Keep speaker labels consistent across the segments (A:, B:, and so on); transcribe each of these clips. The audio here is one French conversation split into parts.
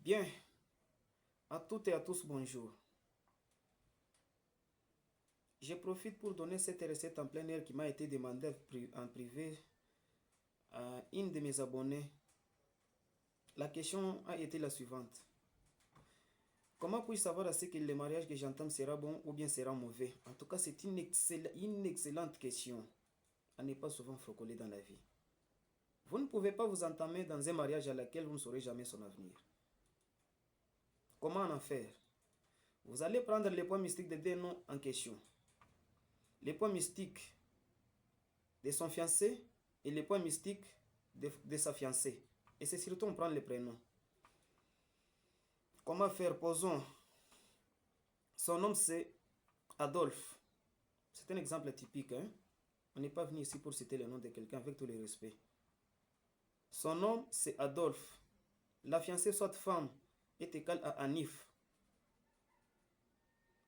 A: Bien, à toutes et à tous, bonjour. Je profite pour donner cette recette en plein air qui m'a été demandée en privé à une de mes abonnés. La question a été la suivante. Comment puis-je savoir à ce que le mariage que j'entame sera bon ou bien sera mauvais? En tout cas, c'est une excellente question à ne pas souvent frocoler dans la vie. Vous ne pouvez pas vous entamer dans un mariage à laquelle vous ne saurez jamais son avenir. Comment en faire? Vous allez prendre les points mystiques des deux noms en question. Les points mystiques de son fiancé et les points mystiques de sa fiancée. Et c'est surtout on prend les prénoms. Comment faire? Posons. Son nom c'est Adolphe. C'est un exemple typique. On n'est pas venu ici pour citer le nom de quelqu'un avec tous les respects. Son nom c'est Adolphe. La fiancée soit femme est égale à Anif.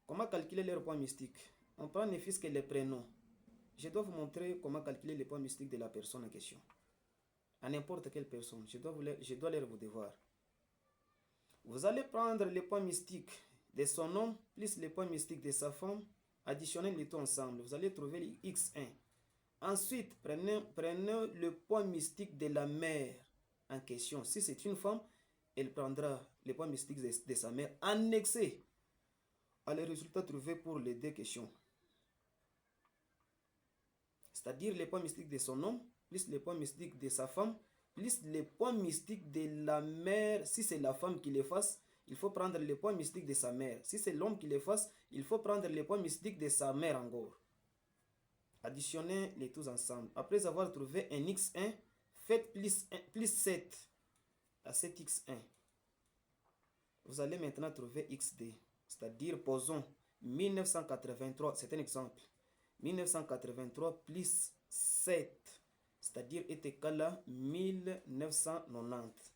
A: Comment calculer leurs points mystiques? On prend ne fût-ce que les prénoms. Je dois vous montrer comment calculer les points mystiques de la personne en question. À n'importe quelle personne, je dois lire vos devoirs. Vous allez prendre les points mystiques de son homme plus les points mystiques de sa femme, additionnez les tout ensemble. Vous allez trouver les X1. Ensuite, prenez le point mystique de la mère en question. Si c'est une femme, elle prendra les points mystiques de sa mère annexés à les résultats trouvés pour les deux questions. C'est-à-dire les points mystiques de son homme, plus les points mystiques de sa femme, plus les points mystiques de la mère. Si c'est la femme qui les fasse, il faut prendre les points mystiques de sa mère. Si c'est l'homme qui les fasse, il faut prendre les points mystiques de sa mère encore. Additionnez les tous ensemble. Après avoir trouvé un X1, faites plus 7 à 7X1. Vous allez maintenant trouver XD. C'est-à-dire, posons 1983, c'est un exemple. 1983 plus 7, c'est-à-dire est égal à 1990.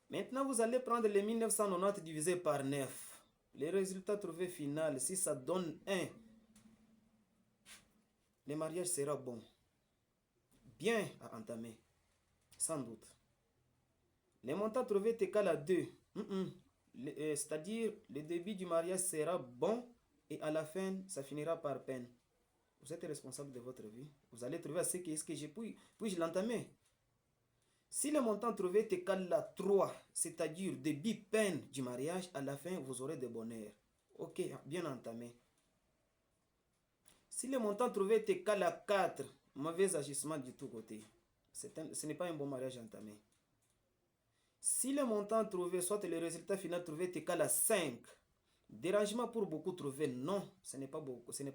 A: Maintenant, vous allez prendre les 1990 divisé par 9. Les résultats trouvés final, si ça donne 1, le mariage sera bon. Bien à entamer, sans doute. Le montant trouvé est égal à 2. C'est-à-dire, le début du mariage sera bon et à la fin, ça finira par peine. Vous êtes responsable de votre vie. Vous allez trouver à ce que est-ce que puis-je l'entamer. Si le montant trouvé est égal à 3, c'est-à-dire début peine du mariage, à la fin, vous aurez de bonheur. Ok, bien entamé. Si le montant trouvé est égal à 4, mauvais agissement du tout côté. Ce n'est pas un bon mariage entamé. Si le montant trouvé, soit le résultat final trouvé est égal à 5, dérangement pour beaucoup trouvé, non, ce n'est pas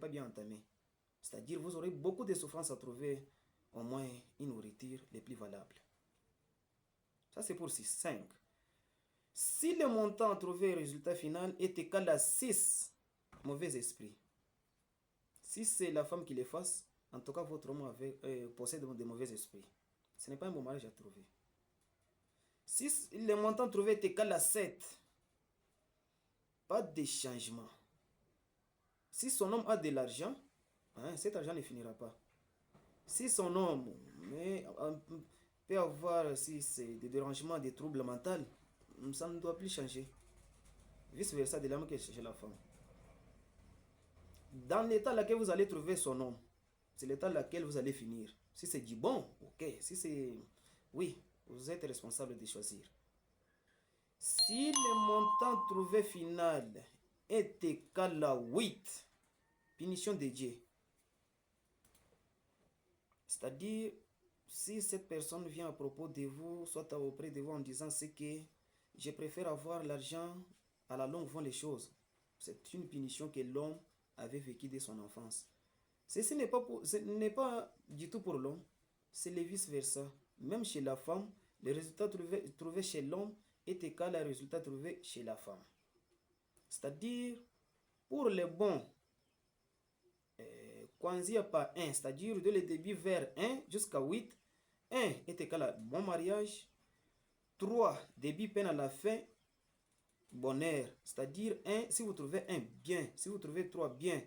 A: bien entamé. C'est-à-dire vous aurez beaucoup de souffrance à trouver au moins une nourriture les plus valables. Ça c'est pour 6. 5. Si le montant trouvé résultat final est égal à 6, mauvais esprit. Si c'est la femme qui les fasse, en tout cas votre homme possède de mauvais esprits. Ce n'est pas un bon mariage à trouver. Si le montant trouvé est égal à 7, pas de changement. Si son homme a de l'argent, cet argent ne finira pas. Si son homme peut avoir, si c'est des dérangements, des troubles mentaux, ça ne doit plus changer. Vice versa de l'homme qui est chez la femme. Dans l'état dans lequel vous allez trouver son homme, c'est l'état dans lequel vous allez finir. Si c'est du bon, ok. Si c'est... Oui, vous êtes responsable de choisir. Si le montant trouvé final est égal à 8, punition de Dieu. C'est-à-dire, si cette personne vient à propos de vous, soit auprès de vous en disant c'est que je préfère avoir l'argent, à la longue vont les choses. C'est une punition que l'homme avait vécue dès son enfance. Ceci n'est pas du tout pour l'homme, c'est le vice-versa. Même chez la femme, le résultat trouvé chez l'homme est égal au résultat trouvé chez la femme. C'est-à-dire, pour les bons, Kwanzia par 1, c'est-à-dire de le début vers 1 jusqu'à 8, 1 est égal à bon mariage, 3 début peine à la fin, bonheur, c'est-à-dire 1, si vous trouvez 1 bien, si vous trouvez 3 bien,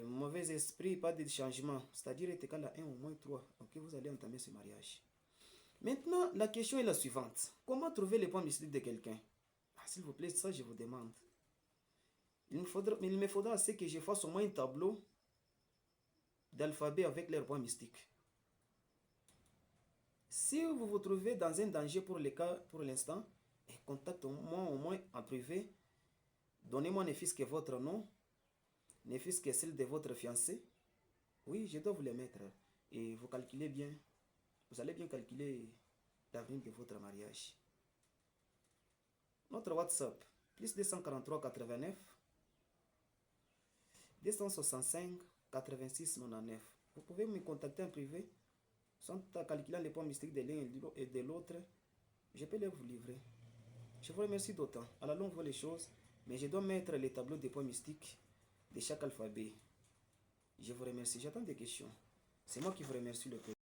A: mauvais esprit, pas de changement, c'est-à-dire est égal à 1 au moins 3, ok, vous allez entamer ce mariage. Maintenant, la question est la suivante. Comment trouver les points mystiques de quelqu'un? S'il vous plaît, ça je vous demande. Il me faudra assez que je fasse au moins un tableau d'alphabet avec leurs points mystiques. Si vous vous trouvez dans un danger pour l'instant, contactez-moi au moins en privé. Donnez-moi ne fût-ce que votre nom, ne fût-ce que celle de votre fiancé. Oui, je dois vous les mettre. Et vous calculez bien. Vous allez bien calculer l'avenir de votre mariage. Notre WhatsApp, plus 243 89 265 86 99. Vous pouvez me contacter en privé. Sans calculer les points mystiques de l'un et de l'autre, je peux les vous livrer. Je vous remercie d'autant. À la longue, voit les choses, mais je dois mettre les tableaux des points mystiques de chaque alphabet. Je vous remercie. J'attends des questions. C'est moi qui vous remercie le plus.